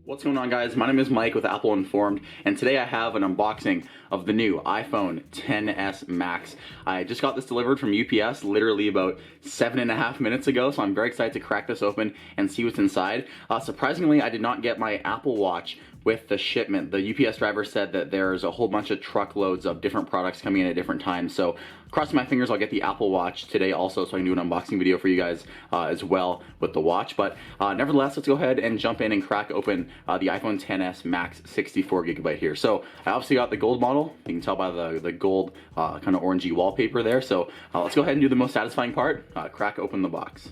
What's going on, guys? My name is Mike with Apple Informed, and today I have an unboxing of the new iPhone XS Max. I just got this delivered from UPS literally about 7.5 minutes ago, so I'm very excited to crack this open and see what's inside. Surprisingly, I did not get my Apple Watch with the shipment. The UPS driver said that there's a whole bunch of truckloads of different products coming in at different times, so crossing my fingers I'll get the Apple Watch today also, so I can do an unboxing video for you guys as well with the watch. But nevertheless, let's go ahead and jump in and crack open the iPhone XS Max 64GB here. So I obviously got the gold model. You can tell by the gold kind of orangey wallpaper there. So let's go ahead and do the most satisfying part, crack open the box.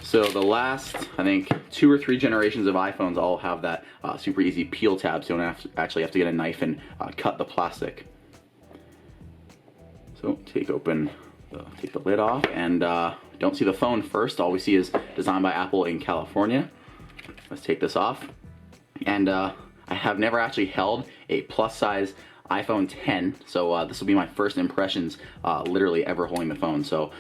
So the last, I think, 2 or 3 generations of iPhones all have that super easy peel tab, so you don't actually have to get a knife and cut the plastic. So take the lid off, and don't see the phone first. All we see is designed by Apple in California. Let's take this off. And I have never actually held a plus size iPhone X, so this will be my first impressions literally ever holding the phone. So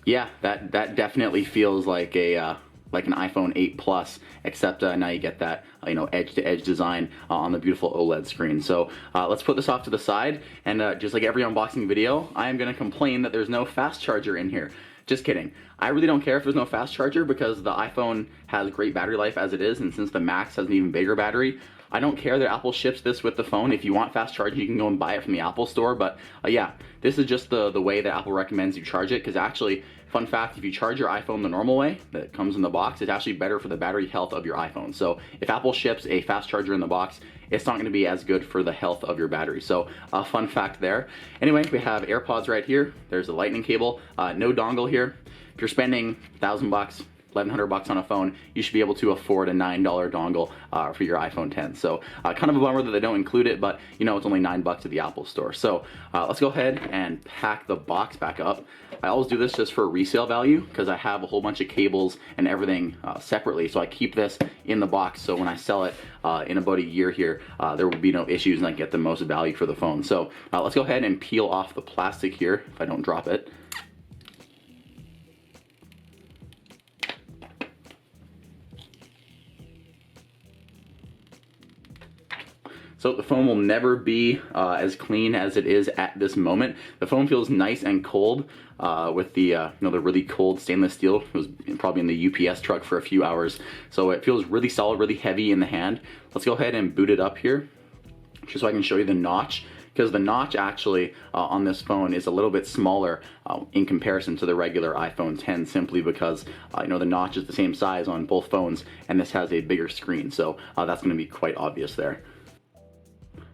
yeah, that definitely feels like an iPhone 8 Plus, except now you get that edge-to-edge design on the beautiful OLED screen. So let's put this off to the side, and just like every unboxing video, I am going to complain that there's no fast charger in here. Just kidding. I really don't care if there's no fast charger because the iPhone has great battery life as it is, and since the Max has an even bigger battery, I don't care that Apple ships this with the phone. If you want fast charging, you can go and buy it from the Apple store, but yeah, this is just the way that Apple recommends you charge it, because actually, fun fact, if you charge your iPhone the normal way that comes in the box, it's actually better for the battery health of your iPhone. So if Apple ships a fast charger in the box, it's not going to be as good for the health of your battery. So fun fact there. Anyway, we have AirPods right here. There's a lightning cable, no dongle here. If you're spending $1,000, $1,100 on a phone, you should be able to afford a $9 dongle for your iPhone X. So kind of a bummer that they don't include it, but it's only $9 at the Apple store. So let's go ahead and pack the box back up. I always do this just for resale value because I have a whole bunch of cables and everything separately. So I keep this in the box, so when I sell it in about a year here, there will be no issues and I get the most value for the phone. So let's go ahead and peel off the plastic here if I don't drop it. So the phone will never be as clean as it is at this moment. The phone feels nice and cold with the the really cold stainless steel. It was probably in the UPS truck for a few hours. So it feels really solid, really heavy in the hand. Let's go ahead and boot it up here, just so I can show you the notch. Because the notch actually on this phone is a little bit smaller in comparison to the regular iPhone X, simply because the notch is the same size on both phones, and this has a bigger screen. So that's going to be quite obvious there.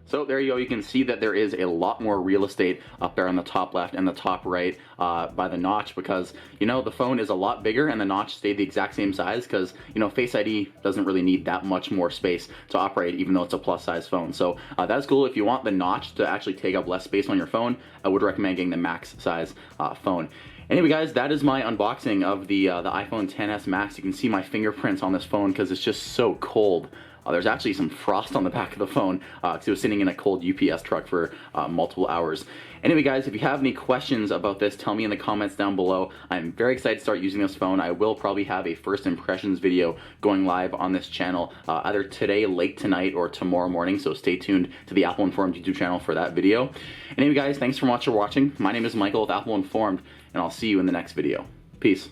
So there you go, you can see that there is a lot more real estate up there on the top left and the top right by the notch, because the phone is a lot bigger and the notch stayed the exact same size because Face ID doesn't really need that much more space to operate, even though it's a plus size phone. So that's cool. If you want the notch to actually take up less space on your phone, I would recommend getting the max size phone. Anyway, guys, that is my unboxing of the iPhone XS Max. You can see my fingerprints on this phone because it's just so cold. There's actually some frost on the back of the phone because it was sitting in a cold UPS truck for multiple hours. Anyway, guys, if you have any questions about this, tell me in the comments down below. I'm very excited to start using this phone. I will probably have a first impressions video going live on this channel either today, late tonight, or tomorrow morning, so stay tuned to the Apple Informed YouTube channel for that video. Anyway, guys, thanks so much for watching. My name is Michael with Apple Informed, and I'll see you in the next video. Peace.